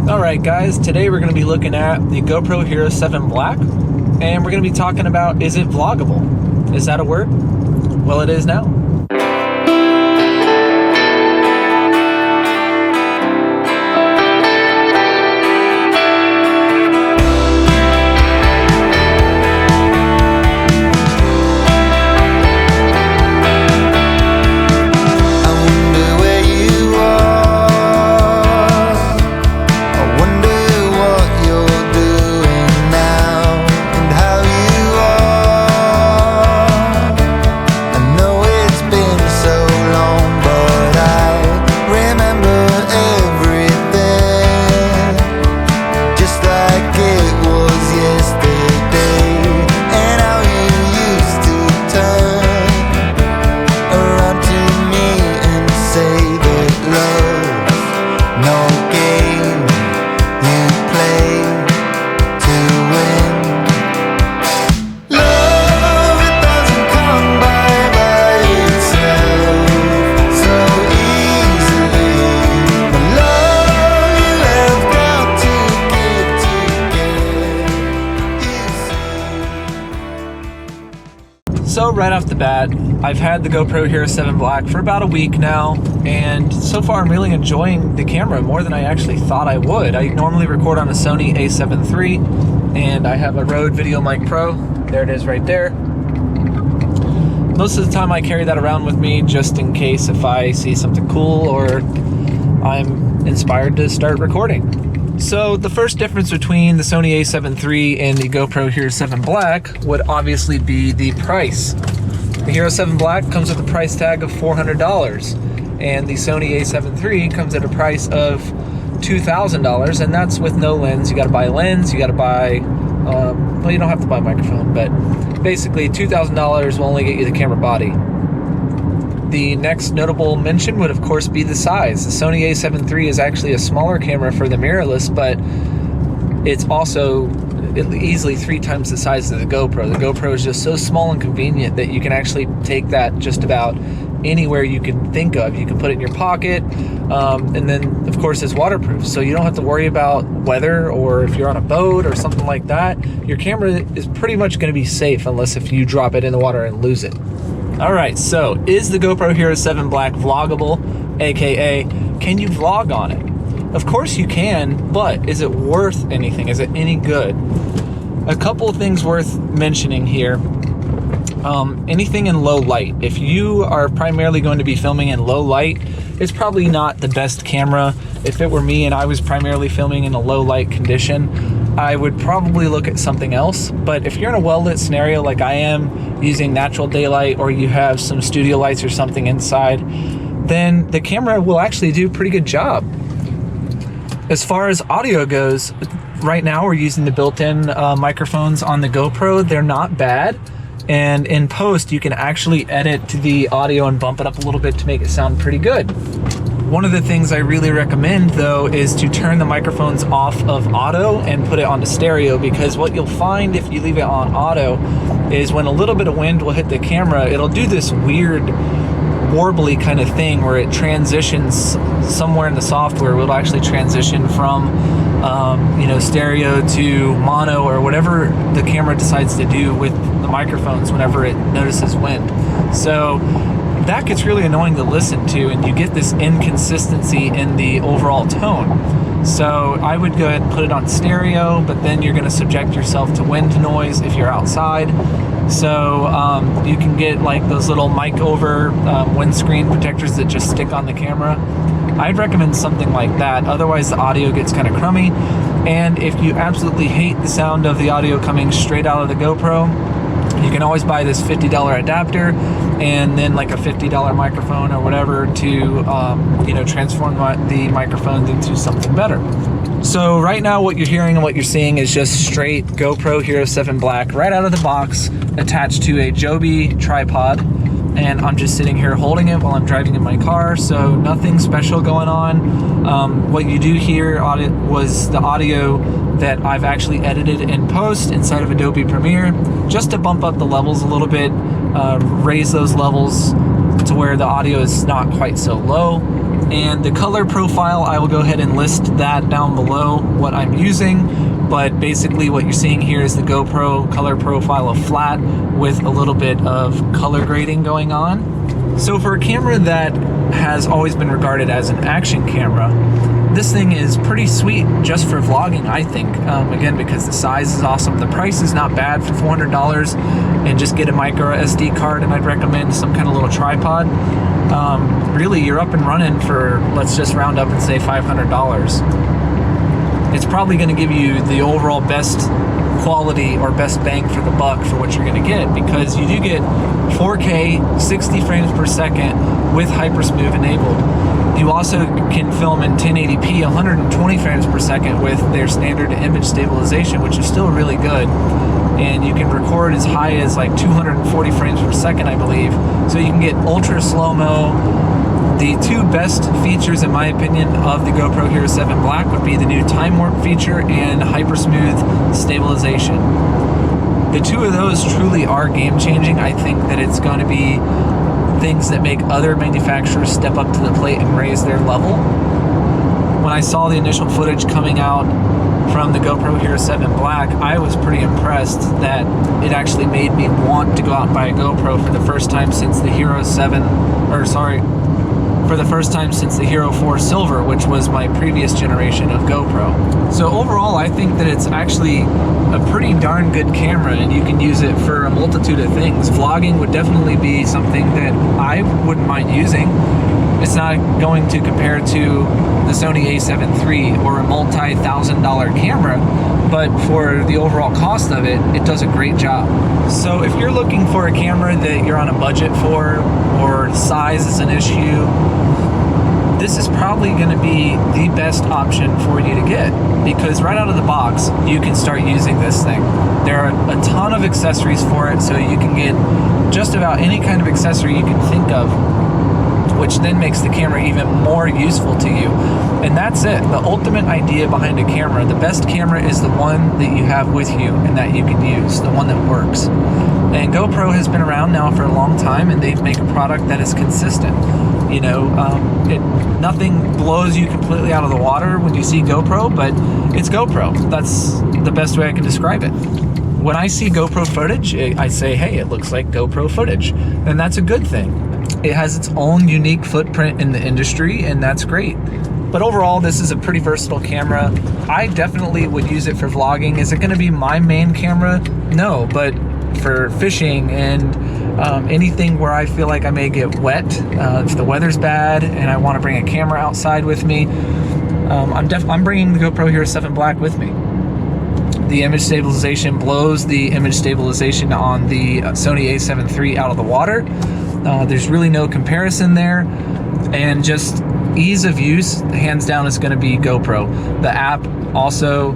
Alright guys, today we're going to be looking at the GoPro Hero 7 Black, and we're going to be talking about, is it vloggable? Is that a word? Well, it is now. So right off the bat, I've had the GoPro Hero 7 Black for about a week now, and so far I'm really enjoying the camera more than I actually thought I would. I normally record on a Sony a7 III, and I have a Rode VideoMic Pro. There it is right there. Most of the time I carry that around with me just in case if I see something cool or I'm inspired to start recording. So the first difference between the Sony a7 III and the GoPro Hero 7 Black would obviously be the price. The Hero 7 Black comes with a price tag of $400, and the Sony a7 III comes at a price of $2,000, and that's with no lens. You gotta buy a lens, you gotta buy, well, you don't have to buy a microphone, but basically $2,000 will only get you the camera body. The next notable mention would of course be the size. The Sony a7 III is actually a smaller camera for the mirrorless, but it's also easily 3 times the size of the GoPro. The GoPro is just so small and convenient that you can actually take that just about anywhere you can think of. You can put it in your pocket, and then of course it's waterproof, so you don't have to worry about weather, or if you're on a boat or something like that, your camera is pretty much going to be safe unless if you drop it in the water and lose it. Alright, so is the GoPro Hero 7 Black vloggable, aka can you vlog on it? Of course you can, but is it worth anything? Is it any good? A couple of things worth mentioning here. Anything in low light. If you are primarily going to be filming in low light, it's probably not the best camera. If it were me and I was primarily filming in a low light condition, I would probably look at something else. But if you're in a well-lit scenario like I am, using natural daylight, or you have some studio lights or something inside, then the camera will actually do a pretty good job. As far as audio goes, right now we're using the built-in microphones on the GoPro. They're not bad, and in post you can actually edit the audio and bump it up a little bit to make it sound pretty good. One of the things I really recommend though is to turn the microphones off of auto and put it onto stereo, because what you'll find if you leave it on auto is when a little bit of wind will hit the camera, it'll do this weird warbly kind of thing where it transitions somewhere in the software. It'll actually transition from stereo to mono or whatever the camera decides to do with the microphones whenever it notices wind. So that gets really annoying to listen to, and you get this inconsistency in the overall tone. So I would go ahead and put it on stereo, but then you're going to subject yourself to wind noise if you're outside. So you can get like those little mic over windscreen protectors that just stick on the camera. I'd recommend something like that, otherwise the audio gets kind of crummy. And if you absolutely hate the sound of the audio coming straight out of the GoPro, you can always buy this $50 adapter and then like a $50 microphone or whatever to transform the microphones into something better. So right now what you're hearing and what you're seeing is just straight GoPro Hero 7 Black right out of the box, attached to a Joby tripod, and I'm just sitting here holding it while I'm driving in my car, so nothing special going on. What you do hear was the audio that I've actually edited in post inside of Adobe Premiere, just to bump up the levels a little bit, raise those levels to where the audio is not quite so low. And the color profile, I will go ahead and list that down below, what I'm using. But basically what you're seeing here is the GoPro color profile of flat with a little bit of color grading going on. So for a camera that has always been regarded as an action camera, this thing is pretty sweet just for vlogging, I think. Again, because the size is awesome. The price is not bad for $400, and just get a micro SD card, and I'd recommend some kind of little tripod. Really, you're up and running for, let's just round up and say $500. It's probably going to give you the overall best quality or best bang for the buck for what you're going to get, because you do get 4K 60 frames per second with Hypersmooth enabled. You also can film in 1080p 120 frames per second with their standard image stabilization, which is still really good. And you can record as high as like 240 frames per second, I believe. So you can get ultra slow-mo. The two best features, in my opinion, of the GoPro Hero 7 Black would be the new time warp feature and Hypersmooth stabilization. The two of those truly are game-changing. I think that it's going to be things that make other manufacturers step up to the plate and raise their level. When I saw the initial footage coming out from the GoPro Hero 7 Black, I was pretty impressed that it actually made me want to go out and buy a GoPro for the first time since the Hero 7, for the first time since the Hero 4 Silver, which was my previous generation of GoPro. So overall, I think that it's actually a pretty darn good camera, and you can use it for a multitude of things. Vlogging would definitely be something that I wouldn't mind using. It's not going to compare to the Sony a7 III or a multi-$1,000 camera, but for the overall cost of it, it does a great job. So if you're looking for a camera that you're on a budget for, or size is an issue, this is probably going to be the best option for you to get, because right out of the box, you can start using this thing. There are a ton of accessories for it, so you can get just about any kind of accessory you can think of, which then makes the camera even more useful to you. And that's it. The ultimate idea behind a camera, the best camera is the one that you have with you and that you can use, the one that works. And GoPro has been around now for a long time, and they make a product that is consistent. You know, nothing blows you completely out of the water when you see GoPro, but it's GoPro. That's the best way I can describe it. When I see GoPro footage, I say, hey, it looks like GoPro footage. And that's a good thing. It has its own unique footprint in the industry, and that's great. But overall, this is a pretty versatile camera. I definitely would use it for vlogging. Is it going to be my main camera? No, but for fishing and anything where I feel like I may get wet, if the weather's bad and I want to bring a camera outside with me, I'm bringing the GoPro Hero 7 Black with me. The image stabilization blows the image stabilization on the Sony a7 III out of the water. There's really no comparison there, and just ease of use, hands down, is going to be GoPro. The app also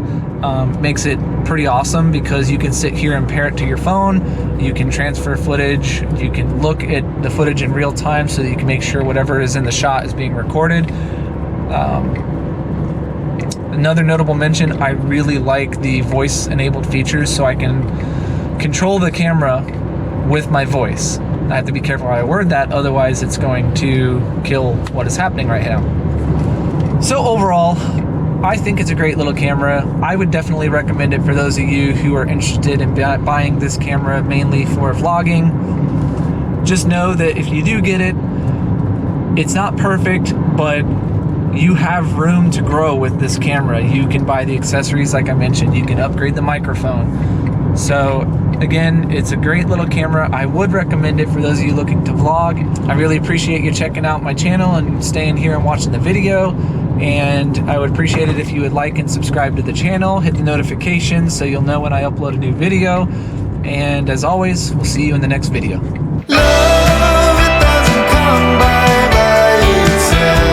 makes it pretty awesome, because you can sit here and pair it to your phone, you can transfer footage, you can look at the footage in real time so that you can make sure whatever is in the shot is being recorded. Another notable mention, I really like the voice enabled features, so I can control the camera with my voice. I have to be careful how I word that, otherwise it's going to kill what is happening right now. So overall, I think it's a great little camera. I would definitely recommend it for those of you who are interested in buying this camera mainly for vlogging. Just know that if you do get it, it's not perfect, but you have room to grow with this camera. You can buy the accessories like I mentioned. You can upgrade the microphone. So again, it's a great little camera. I would recommend it for those of you looking to vlog. I really appreciate you checking out my channel and staying here and watching the video. And I would appreciate it if you would like and subscribe to the channel, hit the notifications so you'll know when I upload a new video. And as always, we'll see you in the next video. Love, it doesn't come by itself.